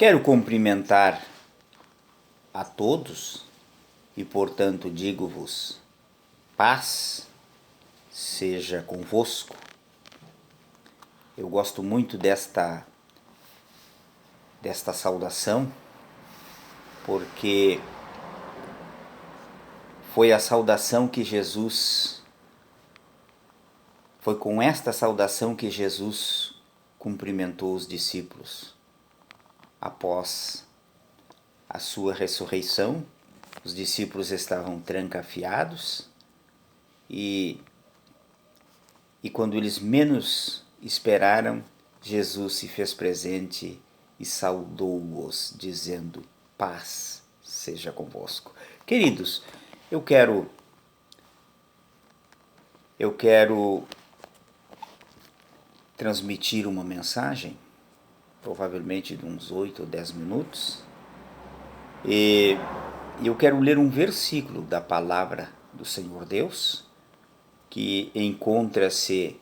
Quero cumprimentar a todos e, portanto, digo-vos, paz seja convosco. Eu gosto muito desta saudação, porque foi com esta saudação que Jesus cumprimentou os discípulos. Após a sua ressurreição, os discípulos estavam trancafiados e quando eles menos esperaram, Jesus se fez presente e saudou-os, dizendo: paz seja convosco. Queridos, eu quero transmitir uma mensagem, provavelmente de uns 8 ou 10 minutos, e eu quero ler um versículo da palavra do Senhor Deus, que encontra-se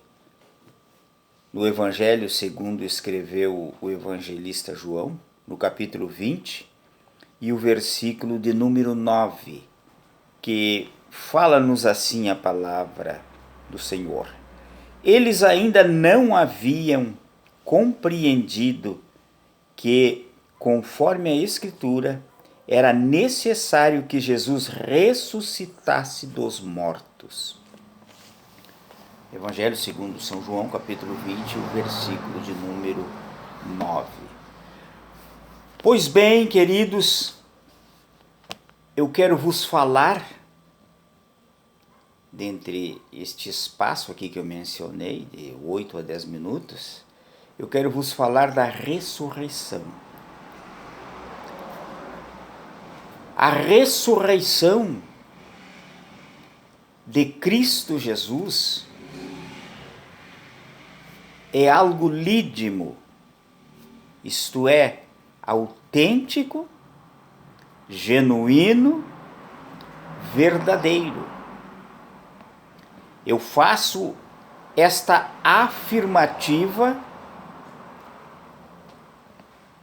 no Evangelho segundo escreveu o evangelista João, no capítulo 20, e o versículo de número 9, que fala-nos assim a palavra do Senhor. Eles ainda não haviam compreendido que, conforme a Escritura, era necessário que Jesus ressuscitasse dos mortos. Evangelho segundo São João, capítulo 20, o versículo de número 9. Pois bem, queridos, eu quero vos falar, dentre este espaço aqui que eu mencionei, de 8 a 10 minutos, eu quero vos falar da ressurreição. A ressurreição de Cristo Jesus é algo lídimo, isto é, autêntico, genuíno, verdadeiro. Eu faço esta afirmativa,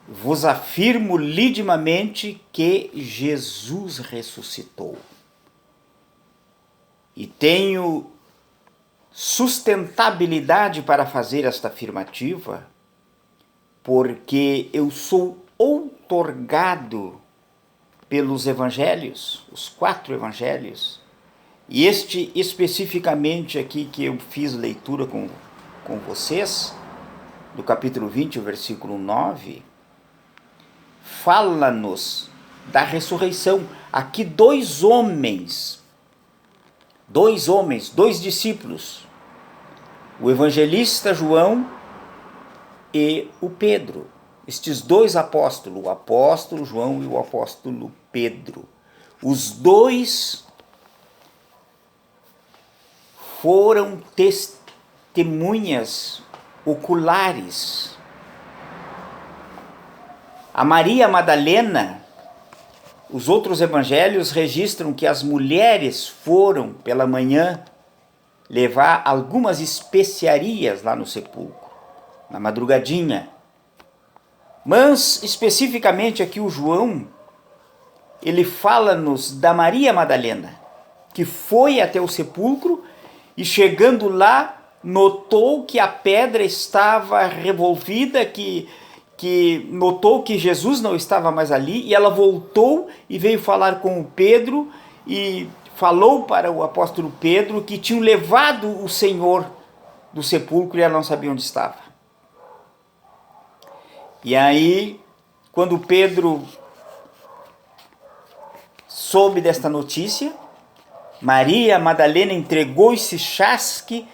vos afirmo lidimamente que Jesus ressuscitou. E tenho sustentabilidade para fazer esta afirmativa, porque eu sou outorgado pelos evangelhos, os 4 evangelhos, e este especificamente aqui que eu fiz leitura com vocês, do capítulo 20, o versículo 9, fala-nos da ressurreição. Aqui dois discípulos, o evangelista João e o Pedro, estes 2 apóstolos, o apóstolo João e o apóstolo Pedro. Os 2 foram testemunhas oculares. A Maria Madalena, os outros evangelhos registram que as mulheres foram pela manhã levar algumas especiarias lá no sepulcro, na madrugadinha. Mas, especificamente aqui o João, ele fala-nos da Maria Madalena, que foi até o sepulcro e, chegando lá, notou que a pedra estava revolvida, que notou que Jesus não estava mais ali, e ela voltou e veio falar com o Pedro e falou para o apóstolo Pedro que tinham levado o Senhor do sepulcro e ela não sabia onde estava. E aí, quando Pedro soube desta notícia, Maria Madalena entregou esse chasque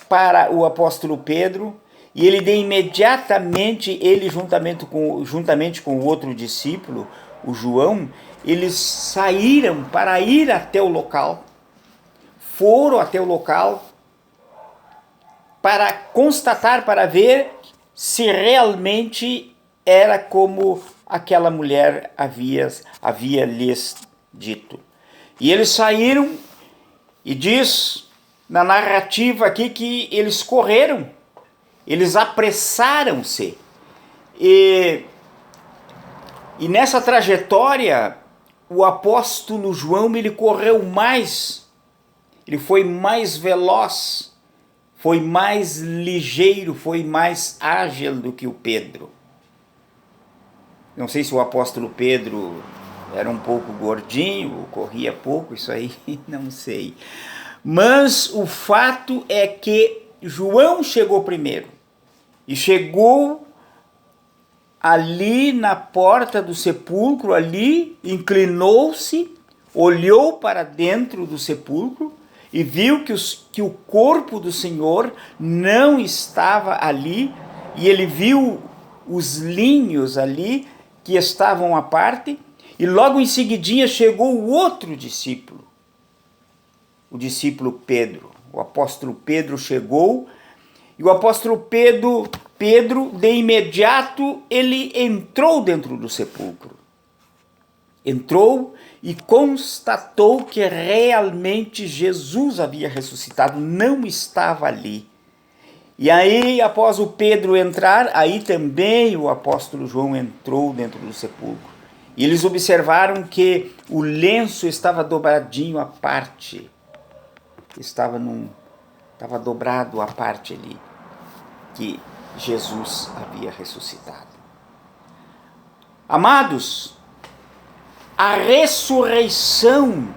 para o apóstolo Pedro, e ele de imediatamente, juntamente com o outro discípulo, o João, eles saíram para ir até o local, foram até o local para constatar, para ver se realmente era como aquela mulher havia lhes dito. E eles saíram, e diz na narrativa aqui que eles correram, eles apressaram-se, e E nessa trajetória, o apóstolo João, ele correu mais, ele foi mais veloz, foi mais ligeiro, foi mais ágil do que o Pedro. Não sei se o apóstolo Pedro era um pouco gordinho, corria pouco, isso aí não sei. Mas o fato é que João chegou primeiro. E chegou ali na porta do sepulcro, ali, inclinou-se, olhou para dentro do sepulcro e viu que o corpo do Senhor não estava ali, e ele viu os linhos ali que estavam à parte, e logo em seguidinha chegou o outro discípulo, o discípulo Pedro. O apóstolo Pedro chegou, e o apóstolo Pedro, de imediato, ele entrou dentro do sepulcro. Entrou e constatou que realmente Jesus havia ressuscitado, não estava ali. E aí, após o Pedro entrar, aí também o apóstolo João entrou dentro do sepulcro. E eles observaram que o lenço estava dobradinho à parte. Estava dobrado à parte ali, que Jesus havia ressuscitado. Amados, a ressurreição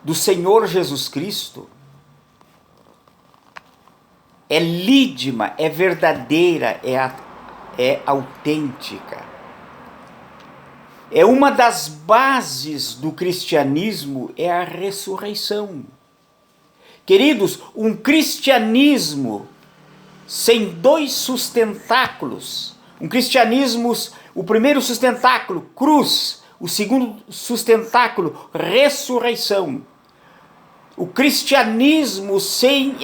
do Senhor Jesus Cristo é lídima, é verdadeira, é autêntica. É uma das bases do cristianismo, é a ressurreição. Queridos, um cristianismo sem dois sustentáculos, um cristianismo, o primeiro sustentáculo, cruz, o segundo sustentáculo, ressurreição. O cristianismo sem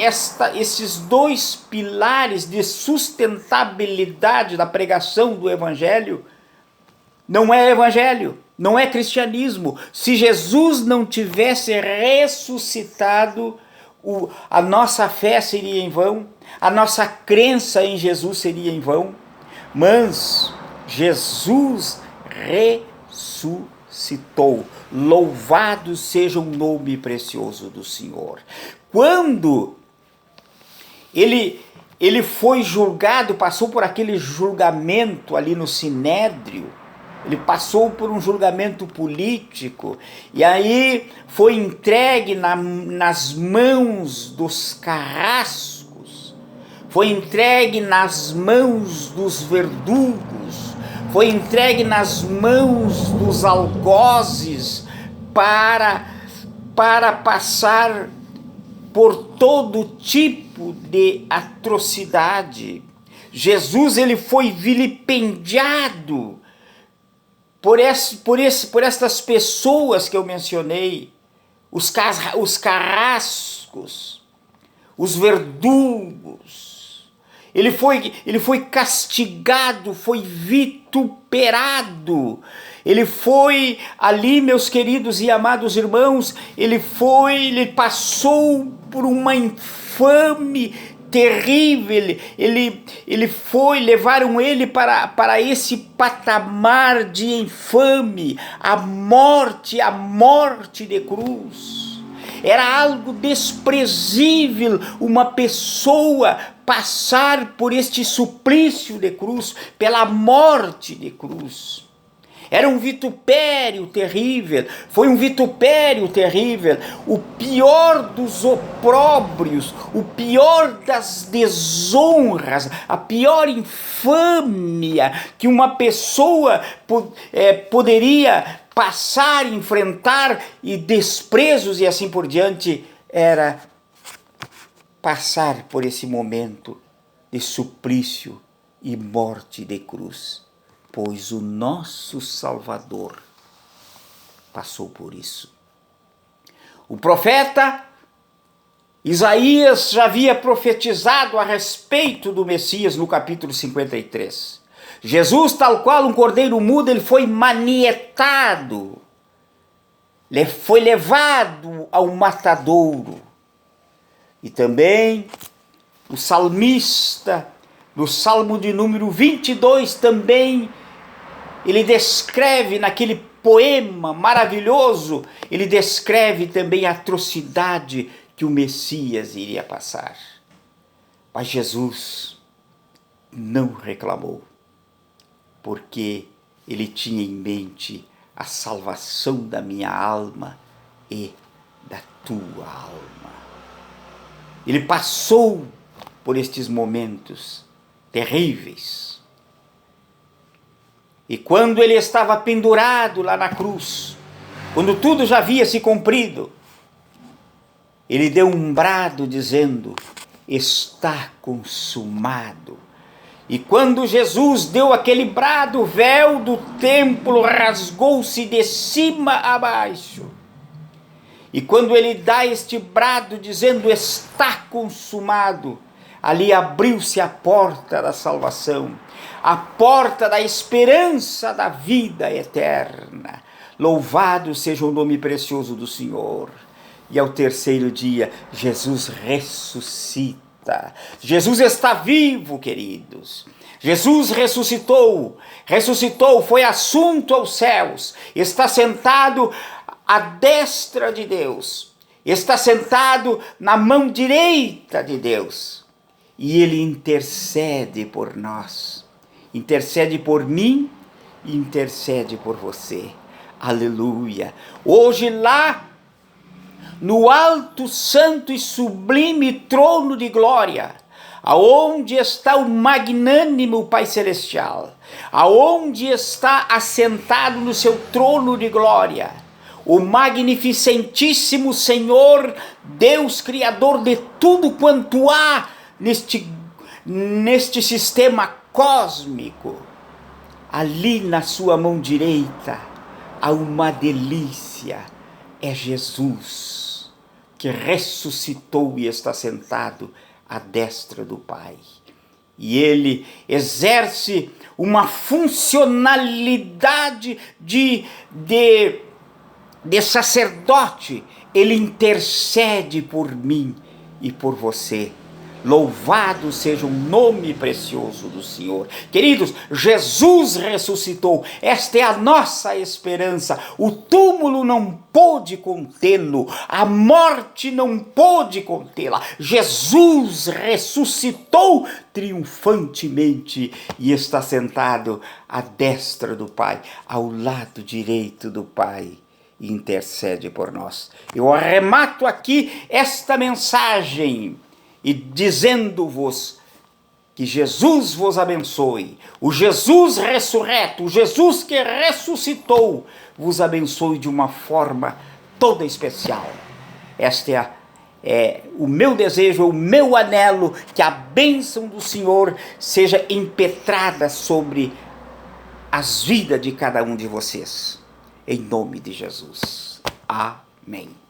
esses dois pilares de sustentabilidade da pregação do evangelho, não é evangelho, não é cristianismo. Se Jesus não tivesse ressuscitado, a nossa fé seria em vão, a nossa crença em Jesus seria em vão, mas Jesus ressuscitou. Louvado seja o nome precioso do Senhor. Quando ele foi julgado, passou por aquele julgamento ali no Sinédrio, ele passou por um julgamento político, e aí foi entregue nas mãos dos carrascos, foi entregue nas mãos dos verdugos, foi entregue nas mãos dos algozes para passar por todo tipo de atrocidade. Jesus, ele foi vilipendiado por estas pessoas que eu mencionei, os carrascos, os verdugos. Ele foi castigado, foi vituperado. Ele foi ali, meus queridos e amados irmãos, ele passou por uma infame terrível, levaram ele para esse patamar de infame, a morte de cruz. Era algo desprezível uma pessoa passar por este suplício de cruz, pela morte de cruz. Era um vitupério terrível, foi um vitupério terrível, o pior dos opróbrios, o pior das desonras, a pior infâmia que uma pessoa poderia passar, enfrentar, e desprezos e assim por diante, era passar por esse momento de suplício e morte de cruz. Pois o nosso Salvador passou por isso. O profeta Isaías já havia profetizado a respeito do Messias no capítulo 53. Jesus, tal qual um cordeiro mudo, ele foi manietado, foi levado ao matadouro. E também o salmista, no Salmo de número 22, também ele descreve naquele poema maravilhoso, ele descreve também a atrocidade que o Messias iria passar. Mas Jesus não reclamou, porque ele tinha em mente a salvação da minha alma e da tua alma. Ele passou por estes momentos terríveis. E quando ele estava pendurado lá na cruz, quando tudo já havia se cumprido, ele deu um brado dizendo: está consumado. E quando Jesus deu aquele brado, o véu do templo rasgou-se de cima a baixo. E quando ele dá este brado dizendo: está consumado, ali abriu-se a porta da salvação, a porta da esperança da vida eterna. Louvado seja o nome precioso do Senhor. E ao terceiro dia, Jesus ressuscita. Jesus está vivo, queridos. Jesus ressuscitou, foi assunto aos céus, está sentado à destra de Deus, está sentado na mão direita de Deus. E ele intercede por nós, intercede por mim e intercede por você. Aleluia! Hoje lá, no alto, santo e sublime trono de glória, aonde está o magnânimo Pai Celestial, aonde está assentado no seu trono de glória, o magnificentíssimo Senhor, Deus Criador de tudo quanto há neste sistema cósmico. Ali na sua mão direita há uma delícia, é Jesus, que ressuscitou e está sentado à destra do Pai. E ele exerce uma funcionalidade de sacerdote. Ele intercede por mim e por você. Louvado seja o nome precioso do Senhor. Queridos, Jesus ressuscitou. Esta é a nossa esperança. O túmulo não pôde contê-lo. A morte não pôde contê-la. Jesus ressuscitou triunfantemente e está sentado à destra do Pai, ao lado direito do Pai. E intercede por nós. Eu arremato aqui esta mensagem e dizendo-vos que Jesus vos abençoe, o Jesus ressurreto, o Jesus que ressuscitou, vos abençoe de uma forma toda especial. Este é o meu desejo, o meu anelo, que a bênção do Senhor seja impetrada sobre as vidas de cada um de vocês. Em nome de Jesus. Amém.